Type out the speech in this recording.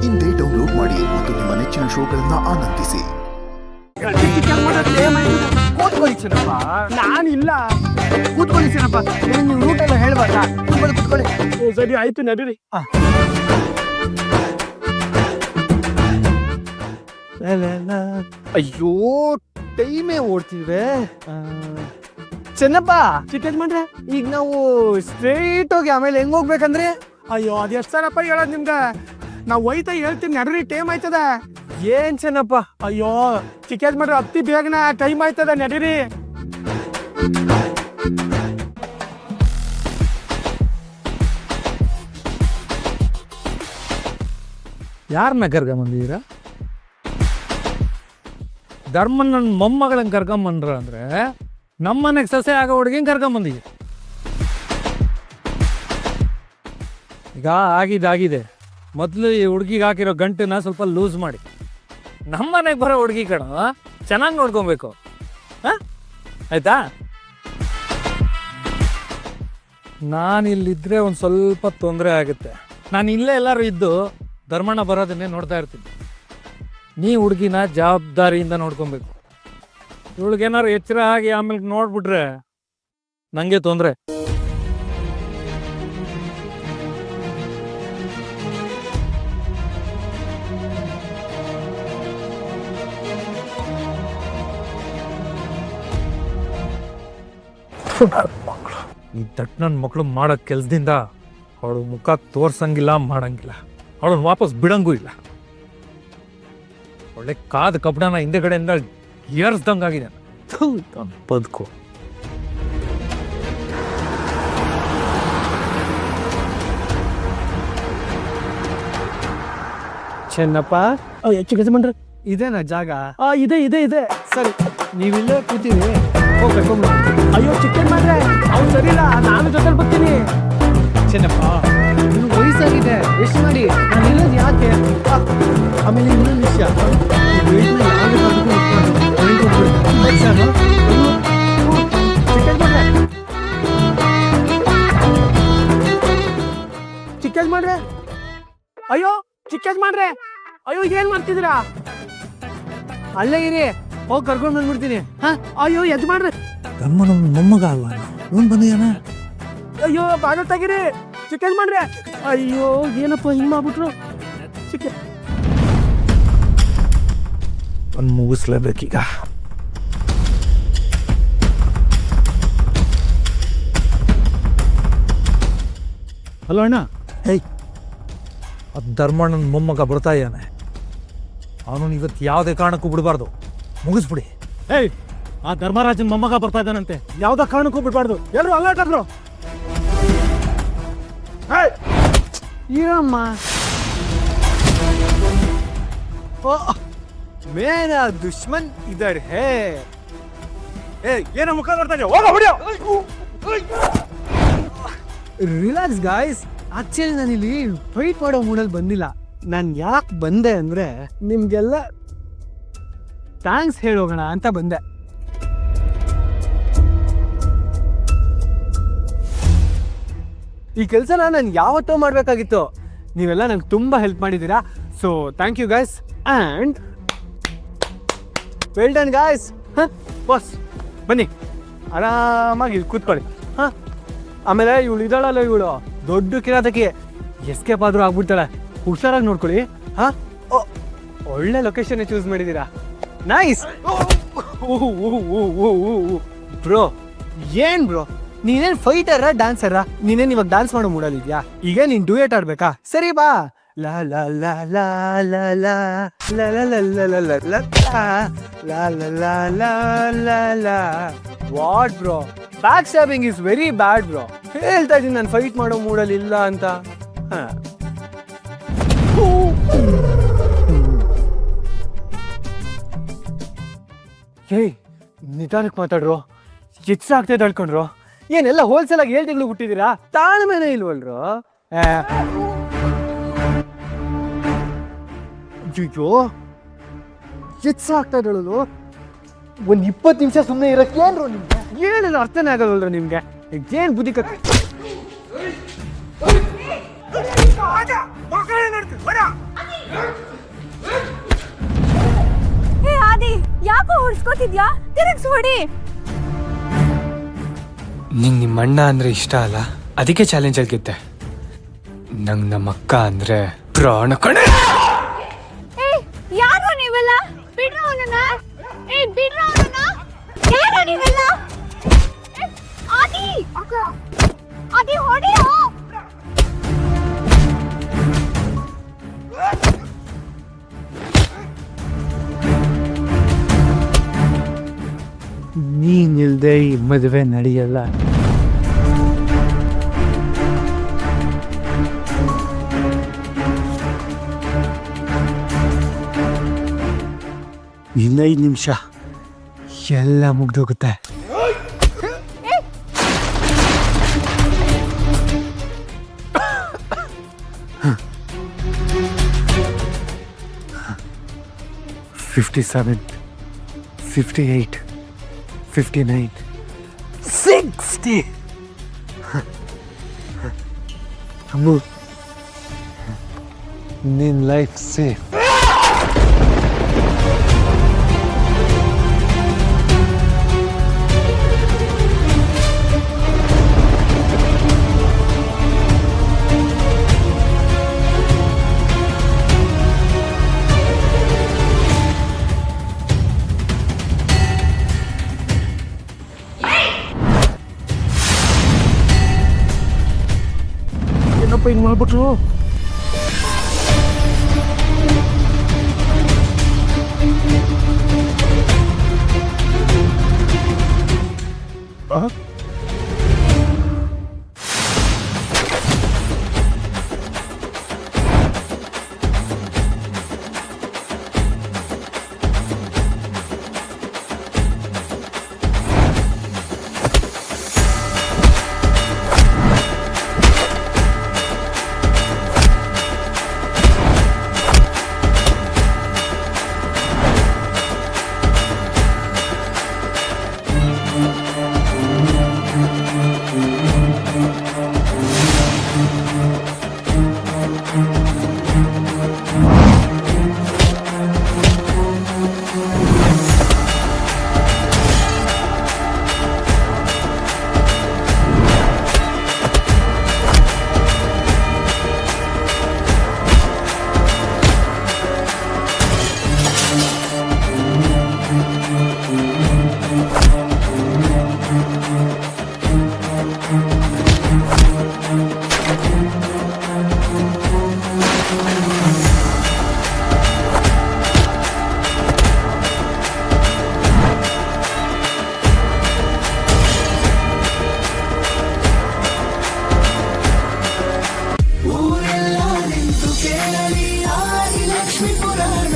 ಇಂದೇ ಡೌನ್ಲೋಡ್ ಮಾಡಿ ಮತ್ತು ನಿಮ್ಮ ನೆಚ್ಚಿನ ಶೋಗಳನ್ನ ಆನಂದಿಸಿ. ನಾನಿಲ್ಲ, ಕೂತ್ಕೊಳ್ಳಿ ಸೀನಪ್ಪ. ನೀವು ರೂಟ್ ಎಲ್ಲ ಹೇಳ್ಬಾರ್ದ? ಕೂತ್ಕೊಳ್ಳಿ. ಸರಿ ಆಯ್ತು, ನಡೀರಿ. ಅಯ್ಯೋ, ಟೈಮೇ ಓಡ್ತಿದ್ವೆ. ಚೆನ್ನಪ್ಪ, ಚಿಕ್ಕದ್ ಮಾಡ್ರೆ ಈಗ ನಾವು ಸ್ಟ್ರೈಟ್ ಹೋಗಿ ಆಮೇಲೆ ಹೆಂಗ್ ಹೋಗ್ಬೇಕಂದ್ರೆ? ಅಯ್ಯೋ, ಅದ್ ಎಷ್ಟ್ ಸರಪ್ಪ ಹೇಳೋದ್ ನಿಮ್ಗೆ? ನಾವು ಹೋಯ್ತಾ ಹೇಳ್ತೀನಿ, ನಡ್ರಿ, ಟೈಮ್ ಆಯ್ತದ. ಏನ್ ಚೆನ್ನಪ್ಪ? ಅಯ್ಯೋ ಚಿಕ್ಕದ್ ಮಾಡ್ರೆ ಅತ್ತಿ ಬೇಗನ, ಟೈಮ್ ಆಯ್ತದ, ನಡೀರಿ. ಯಾರನ್ನ ಕರ್ಕೊಂಬಂದಿದ್ದೀರಾ? ಧರ್ಮನ್ ನನ್ನ ಮೊಮ್ಮಗಳನ್ನ ಕರ್ಕೊಂಬಂದ್ರ ಅಂದ್ರೆ ನಮ್ಮನೆಗೆ ಸೊಸೆ ಆಗೋ ಹುಡುಗಿನ ಕರ್ಕೊಂಬಂದಿದ್ದೀವಿ. ಈಗ ಆಗಿದೆ. ಮೊದಲು ಈ ಹುಡುಗಿಗೆ ಹಾಕಿರೋ ಗಂಟನ್ನ ಸ್ವಲ್ಪ ಲೂಸ್ ಮಾಡಿ. ನಮ್ಮನೆಗೆ ಬರೋ ಹುಡುಗಿ ಕಣ ಚೆನ್ನಾಗಿ ನೋಡ್ಕೊಬೇಕು, ಆಯ್ತಾ? ನಾನಿಲ್ಲಿದ್ರೆ ಒಂದು ಸ್ವಲ್ಪ ತೊಂದರೆ ಆಗುತ್ತೆ. ನಾನು ಇಲ್ಲೇ ಎಲ್ಲರೂ ಇದ್ದು ಧರ್ಮಣ್ಣ ಬರೋದನ್ನೇ ನೋಡ್ತಾ ಇರ್ತೀನಿ. ನೀ ಹುಡುಗಿನ ಜವಾಬ್ದಾರಿಯಿಂದ ನೋಡ್ಕೊಬೇಕು. ಇವಳಿಗೇನಾರು ಎಚ್ಚರ ಆಗಿ ಆಮೇಲೆ ನೋಡ್ಬಿಟ್ರೆ ನನಗೆ ತೊಂದರೆ. ಈ ದಟ್ ನನ್ನ ಮಕ್ಕಳು ಮಾಡೋ ಕೆಲಸದಿಂದ ಅವಳು ಮುಖ ತೋರ್ಸಂಗಿಲ್ಲ, ಮಾಡಂಗಿಲ್ಲ, ಅವಳನ್ನ ವಾಪಸ್ ಬಿಡಂಗೂ ಇಲ್ಲ. ಒಳ್ಳೆ ಕಾದ ಕಬ್ಬಣನ ಹಿಂದೆಗಡೆಯಿಂದ ಏರ್ಸ್ದಂಗಾಗಿದೆ ಬದುಕು. ಚೆನ್ನಪ್ಪ, ಹೆಚ್ಚು ಕೆಲಸ ಮಾಡ್ರಿ. ಇದೇನಾ ಜಾಗ? ಇದೆ. ಸರಿ, ನೀವಿಲ್ಲೇ ಕೂತೀವಿ, ಹೋಗ್ಬೇಕು. ಅಯ್ಯೋ ಚಿಕ್ಕನ್ ಮಾಡ್ರೆ ಅವ್ನು ಸರಿ ಇಲ್ಲ, ನಾನು ಜೊತೆ ಬರ್ತೀನಿ. ಚೆನ್ನಪ್ಪ, ನಿಮ್ಗೆ ವಯಸ್ಸಾಗಿದೆ, ಎಷ್ಟು ಮಾಡಿ. ನಾನು ಇಲ್ಲೋದು ಯಾಕೆ? ಆಮೇಲೆ ಇನ್ನೊಂದು ವಿಷಯ, ಚಿಕ್ಕನ್ ಮಾಡ್ರೆ. ಅಯ್ಯೋ ಚಿಕ್ಕನ್ ಮಾಡ್ರೆ, ಅಯ್ಯೋ ಏನ್ ಮಾಡ್ತಿದ್ದೀರಾ? ಅಲ್ಲೇ ಇರಿ, ಹೋಗಿ ಕರ್ಕೊಂಡು ಬಂದ್ಬಿಡ್ತೀನಿ. ಅಯ್ಯೋ ಎದ್ ಮಾಡ್ರಿ. ಧರ್ಮನ ಮೊಮ್ಮಗ ಅಲ್ವಾ ಇವನ್ ಬಂದಿದ್ದಾನ? ಅಯ್ಯೋ ಬಾಗ ತೆಗಿರಿ, ಚಿಕ್ಕನ್ ಮಾಡ್ರಿ. ಅಯ್ಯೋ ಏನಪ್ಪ ಹಿಂಗ್ ಮಾಡ್ಬಿಟ್ರು? ಚಿಕ್ಕನ್ ಒಂದು ಮುಗಿಸ್ಲೇಬೇಕೀಗ. ಹಲೋ ಅಣ್ಣ. ಹೇಯ್, ಅದು ಧರ್ಮಣ್ಣನ ಮೊಮ್ಮಗ ಬರ್ತಾ ಇದ್ದಾನೆ. ಅವನು ಇವತ್ತು ಯಾವುದೇ ಕಾರಣಕ್ಕೂ ಬಿಡಬಾರ್ದು, ಮುಗಿಸ್ಬಿಡಿ. ಏಯ್, ಆ ಧರ್ಮರಾಜನ್ ಮೊಮ್ಮಗ ಬರ್ತಾ ಇದ್ದಾನಂತೆ, ಯಾವ್ದ ಕಾರಣಕ್ಕೂ ಬಿಡ್ಬಾರ್ದು. ಎಲ್ಲರೂ ಅಲರ್ಟ್ ಆಗ್ರು. ಏನಮ್ಮ ಮೇರಾ ದುಶ್ಮನ್ ಇದರ್ ಹೇ. ಏನೋ ಮುಖ ನೋಡ್ತಾ ಇದೆಯಾ? ಹೋಗ ಹೊಡಿಯೋ. Relax guys. ಆಕ್ಚುಲಿ ನಾನಿಲ್ಲಿ ಫೈಟ್ ಮಾಡೋ ಮೂಡಲ್ಲಿ ಬಂದಿಲ್ಲ. ನಾನು ಯಾಕೆ ಬಂದೆ ಅಂದ್ರೆ ನಿಮ್ಗೆಲ್ಲ ಥ್ಯಾಂಕ್ಸ್ ಹೇಳೋಗೋಣ ಅಂತ ಬಂದೆ. ಈ ಕೆಲಸನ ನಾನು ಯಾವತ್ತೋ ಮಾಡಬೇಕಾಗಿತ್ತು. ನೀವೆಲ್ಲ ನಂಗೆ ತುಂಬ ಹೆಲ್ಪ್ ಮಾಡಿದ್ದೀರಾ. So thank you guys and well done guys. Boss ಬನ್ನಿ, ಆರಾಮಾಗಿ ಕೂತ್ಕೊಳ್ಳಿ. ಆಮೇಲೆ ಇವಳು ಇದ್ದಾಳಲ್ಲ, ಇವಳು ದೊಡ್ಡ ಕಿರಾತಕಿ, ಎಸ್ಕೇಪ್ ಆದರೂ ಆಗ್ಬಿಡ್ತಾಳೆ. ಹುಷಾರಾಗಿ ನೋಡ್ಕೊಳ್ಳಿ. ಒಳ್ಳೆ ಲೊಕೇಶನ್ ಚೂಸ್ ಮಾಡಿದ್ದೀರಾ. Nice bro. ಏನ್ ಬ್ರೋ, ನೀನೇನ್ ಫೈಟರ ಡ್ಯಾನ್ಸರ? ನೀನೇನ್ ಇವಾಗ ಡ್ಯಾನ್ಸ್ ಮಾಡೋ ಮೂಡಲ್ಲಿದ್ಯಾ? ಈಗ ನೀನ್ ಡ್ಯೂಯೆಟ್ ಆಡ್ಬೇಕಾ? ಸರಿ ಬಾ. ಲಾ ಲಾ ಲಾ ಲಾ ಲಾ ಲಾ ಲಾ ಲಾ ಲಾ ಲಾ ಲಾ ಲಾ ಲಾ ಲಾ ಲಾ ಲಾ. What bro, back stabbing is very bad bro. ಹೇಳ್ತಾ ಇದ್ದೀನಿ ನಾನು ಫೈಟ್ ಮಾಡೋ ಮೂಡಲ್ಲಿ ಇಲ್ಲ ಅಂತ. ಏಯ್, ನಿಧಾನಕ್ಕೆ ಮಾತಾಡ್ರು, ಹೆಚ್ಚಾಗ್ತದೆ ಅಳ್ಕೊಂಡ್ರು. ಏನೆಲ್ಲ ಹೋಲ್ಸೇಲ್ ಆಗಿ 7 ತಿಂಗಳು ಹುಟ್ಟಿದ್ದೀರಾ? ತಾಳ್ಮೆನೇ ಇಲ್ವಲ್ರು? ಅಯ್ಯೋ ಹೆಚ್ಚಾಗ್ತಾ ಇದ್ದಳು. ಒಂದು 20 ನಿಮಿಷ ಸುಮ್ಮನೆ ಇರಕ್ಕೆ ಏನ್ರು ನಿಮ್ಗೆ? ಏನೇನು ಅರ್ಥನೇ ಆಗಲ್ವಲ್ರ ನಿಮ್ಗೆ? ಏನು ಬುದ್ಧಿ ಕತ್ತೆ? ನಿಂತಿದ್ಯಾ? ತಿರುಗ್ಸ್ ಹೊಡಿ. ನಿಂಗೆ ನಿಮ್ಮ ಅಣ್ಣ ಅಂದ್ರೆ ಇಷ್ಟ ಅಲ್ಲ, ಅದಕ್ಕೆ ಚಾಲೆಂಜ್ ಅಲ್ಲಿ ಗೆದ್ದೆ. ನಂಗೆ ನಮ್ಮ ಅಕ್ಕ ಅಂದ್ರೆ ಪ್ರಾಣ ಕಣೆ. ಯಾರು ನೀವೆಲ್ಲ? ಬಿಡ್ರ ಅವನನ್ನ. ಬಿಡ್ರ ಅವನನ್ನ. ಯಾರು ನೀವೆಲ್ಲ? ಆದಿ ಆದಿ ಹೊಡಿಯೋ. ನೀನಿಲ್ದೆ ಈ ಮದುವೆ ನಡೆಯಲ್ಲ. ಇನ್ನೈದು ನಿಮಿಷ ಎಲ್ಲ ಮುಗ್ದೋಗುತ್ತೆ. $57, $58, $59, $60. ಅಮ್ಮು, ನಿನ್ನ ಲೈಫ್ ಸೇಫ್. ಏನಪ್ಪ ಹಿಂಗ್ ಮಾಡ್ಬಿಟ್ರು? ಊರೆಲ್ಲ ನಿಂತು ಕೇಳಲಿ ಆದಿ ಲಕ್ಷ್ಮೀ ಪುರಾಣ.